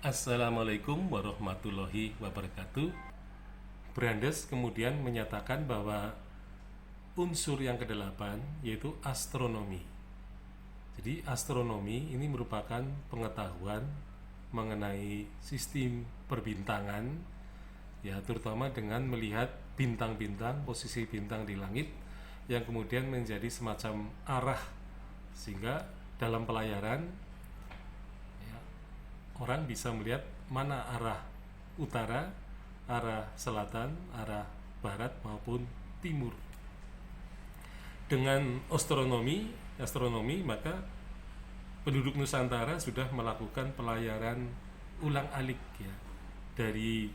Assalamualaikum warahmatullahi wabarakatuh. Brandes kemudian menyatakan bahwa unsur yang kedelapan yaitu astronomi. Jadi astronomi ini merupakan pengetahuan mengenai sistem perbintangan, ya, terutama dengan melihat bintang-bintang, posisi bintang di langit yang kemudian menjadi semacam arah, sehingga dalam pelayaran orang bisa melihat mana arah utara, arah selatan, arah barat maupun timur. Dengan astronomi maka penduduk Nusantara sudah melakukan pelayaran ulang-alik, ya, dari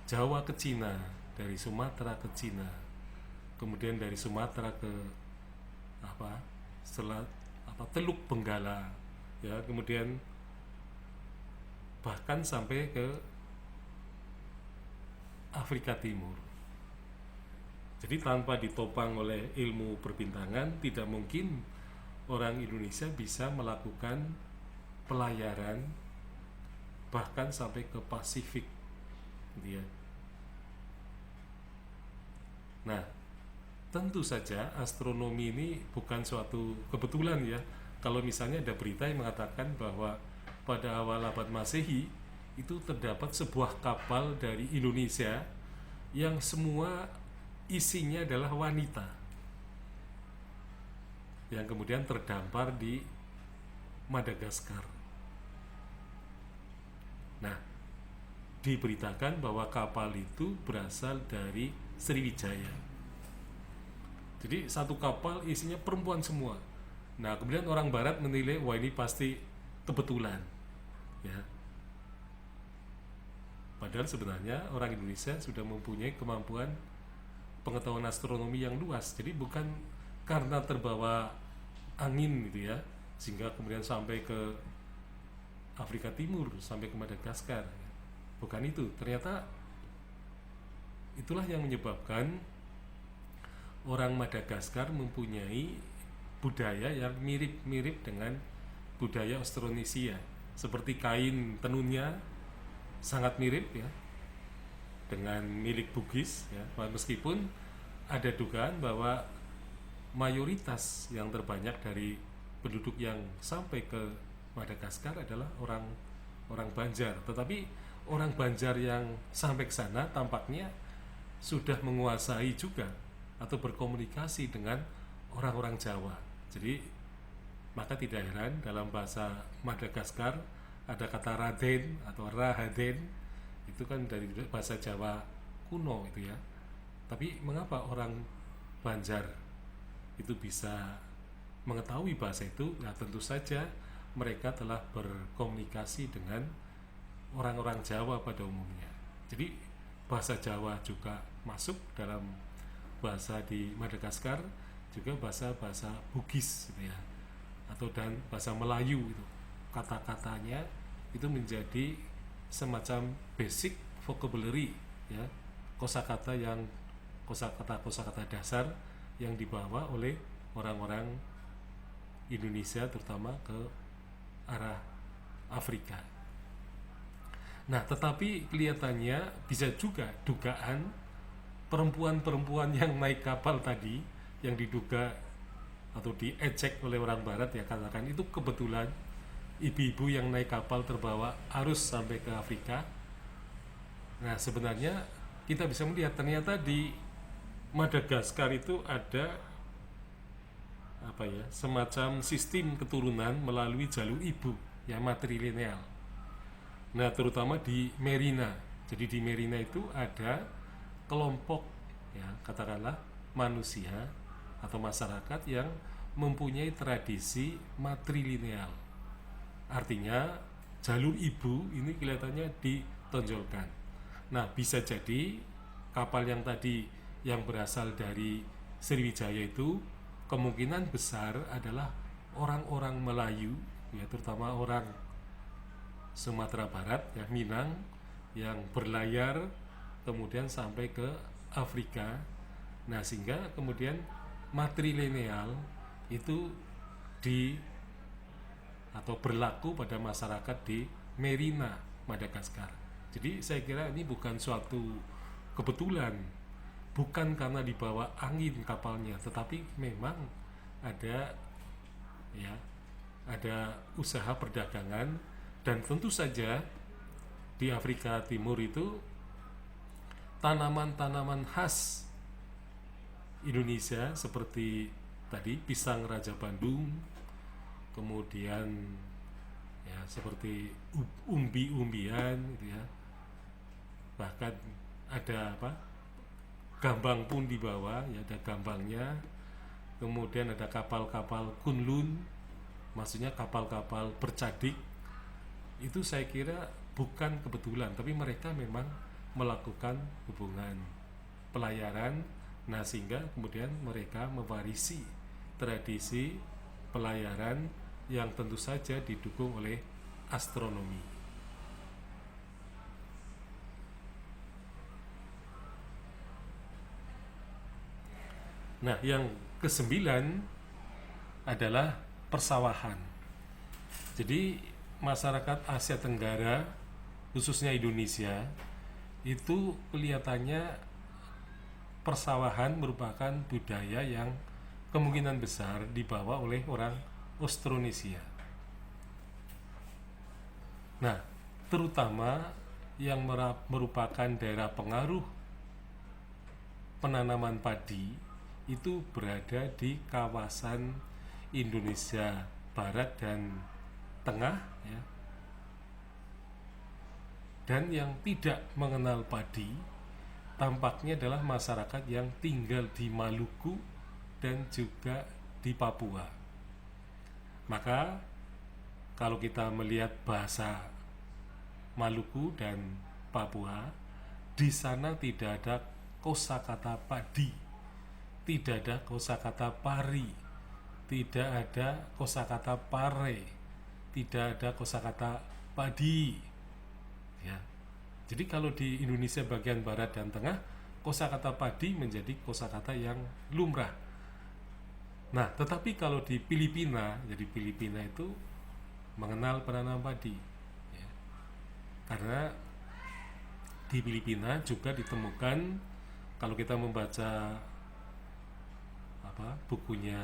Jawa ke Cina, dari Sumatera ke Cina, kemudian dari Sumatera ke Teluk Benggala, ya, kemudian bahkan sampai ke Afrika Timur. Jadi tanpa ditopang oleh ilmu perbintangan, tidak mungkin orang Indonesia bisa melakukan pelayaran bahkan sampai ke Pasifik, gitu ya. Nah, tentu saja astronomi ini bukan suatu kebetulan, ya. Kalau misalnya ada berita yang mengatakan bahwa pada awal abad Masehi itu terdapat sebuah kapal dari Indonesia yang semua isinya adalah wanita yang kemudian terdampar di Madagaskar. Nah, diberitakan bahwa kapal itu berasal dari Sriwijaya. Jadi satu kapal isinya perempuan semua. Nah, kemudian orang barat menilai, wah, ini pasti kebetulan, ya. Padahal sebenarnya orang Indonesia sudah mempunyai kemampuan pengetahuan astronomi yang luas. Jadi bukan karena terbawa angin, gitu ya, sehingga kemudian sampai ke Afrika Timur, sampai ke Madagaskar. Bukan itu. Ternyata itulah yang menyebabkan orang Madagaskar mempunyai budaya yang mirip-mirip dengan budaya Austronesia. Seperti kain tenunnya sangat mirip, ya, dengan milik Bugis, ya. Meskipun ada dugaan bahwa mayoritas yang terbanyak dari penduduk yang sampai ke Madagaskar adalah orang Banjar, tetapi orang Banjar yang sampai ke sana tampaknya sudah menguasai juga atau berkomunikasi dengan orang-orang Jawa. Jadi maka tidak heran dalam bahasa Madagaskar ada kata Raden atau Rahaden, itu kan dari bahasa Jawa kuno itu, ya. Tapi mengapa orang Banjar itu bisa mengetahui bahasa itu? Nah, tentu saja mereka telah berkomunikasi dengan orang-orang Jawa pada umumnya. Jadi bahasa Jawa juga masuk dalam bahasa di Madagaskar, juga bahasa-bahasa Bugis, gitu ya, atau dan bahasa Melayu itu. Kata-katanya itu menjadi semacam basic vocabulary, ya, kosakata dasar yang dibawa oleh orang-orang Indonesia terutama ke arah Afrika. Nah, tetapi kelihatannya bisa juga dugaan perempuan-perempuan yang naik kapal tadi yang diduga atau diejek oleh orang barat, ya, katakan itu kebetulan ibu-ibu yang naik kapal terbawa arus sampai ke Afrika. Nah, sebenarnya kita bisa melihat ternyata di Madagaskar itu ada semacam sistem keturunan melalui jalur ibu, ya, matrilineal. Nah, terutama di Merina. Jadi di Merina itu ada kelompok, ya, katakanlah manusia atau masyarakat yang mempunyai tradisi matrilineal. Artinya jalur ibu ini kelihatannya ditonjolkan. Nah, bisa jadi kapal yang tadi yang berasal dari Sriwijaya itu kemungkinan besar adalah orang-orang Melayu, ya, terutama orang Sumatera Barat, ya, Minang, yang berlayar kemudian sampai ke Afrika. Nah, sehingga kemudian matrilineal itu berlaku pada masyarakat di Merina Madagaskar. Jadi saya kira ini bukan suatu kebetulan, bukan karena dibawa angin kapalnya, tetapi memang ada ya ada usaha perdagangan. Dan tentu saja di Afrika Timur itu tanaman-tanaman khas Indonesia seperti tadi pisang Raja Bandung, kemudian ya seperti umbi-umbian gitu ya, bahkan ada gambang pun dibawa ya, ada gambangnya, kemudian ada kapal-kapal kunlun, maksudnya kapal-kapal bercadik. Itu saya kira bukan kebetulan, tapi mereka memang melakukan hubungan pelayaran. Nah, sehingga kemudian mereka mewarisi tradisi pelayaran yang tentu saja didukung oleh astronomi. Nah, yang kesembilan adalah persawahan. Jadi masyarakat Asia Tenggara, khususnya Indonesia, itu kelihatannya persawahan merupakan budaya yang kemungkinan besar dibawa oleh orang Austronesia. Nah, terutama yang merupakan daerah pengaruh penanaman padi itu berada di kawasan Indonesia Barat dan Tengah ya. Dan yang tidak mengenal padi tampaknya adalah masyarakat yang tinggal di Maluku dan juga di Papua. Maka kalau kita melihat bahasa Maluku dan Papua, di sana tidak ada kosakata padi, tidak ada kosakata pari, tidak ada kosakata pare, tidak ada kosakata padi ya. Jadi kalau di Indonesia bagian barat dan tengah, kosakata padi menjadi kosakata yang lumrah. Nah, tetapi kalau di Filipina, jadi Filipina itu mengenal penanam padi ya. Karena di Filipina juga ditemukan, kalau kita membaca bukunya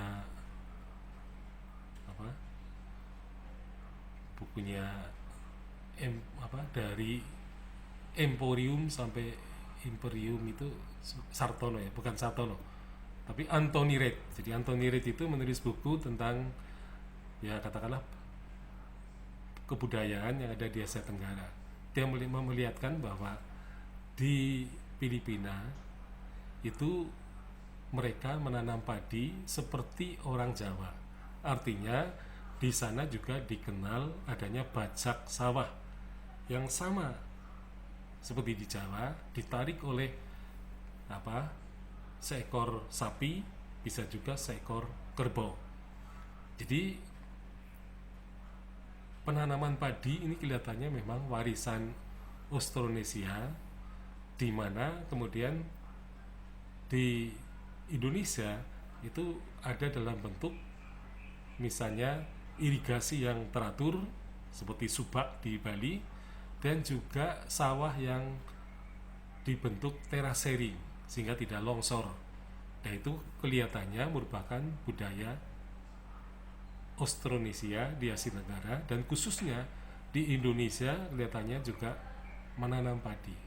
dari Emporium sampai Imperium itu Sartono ya, bukan Sartono, tapi Anthony Reid. Jadi Anthony Reid itu menulis buku tentang ya katakanlah kebudayaan yang ada di Asia Tenggara. Dia melihatkan bahwa di Filipina itu mereka menanam padi seperti orang Jawa. Artinya di sana juga dikenal adanya bajak sawah yang sama seperti di Jawa, ditarik oleh seekor sapi, bisa juga seekor kerbau. Jadi penanaman padi ini kelihatannya memang warisan Austronesia, di mana kemudian di Indonesia itu ada dalam bentuk misalnya irigasi yang teratur seperti subak di Bali, dan juga sawah yang dibentuk terasering sehingga tidak longsor. Dan itu kelihatannya merupakan budaya Austronesia di Asia Tenggara, dan khususnya di Indonesia kelihatannya juga menanam padi.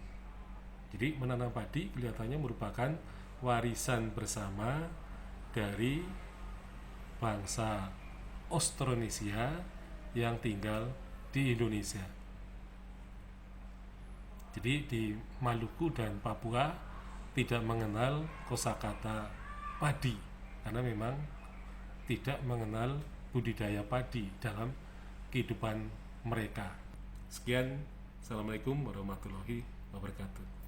Jadi menanam padi kelihatannya merupakan warisan bersama dari bangsa Austronesia yang tinggal di Indonesia. Jadi di Maluku dan Papua tidak mengenal kosakata padi karena memang tidak mengenal budidaya padi dalam kehidupan mereka. Sekian, Assalamualaikum warahmatullahi wabarakatuh.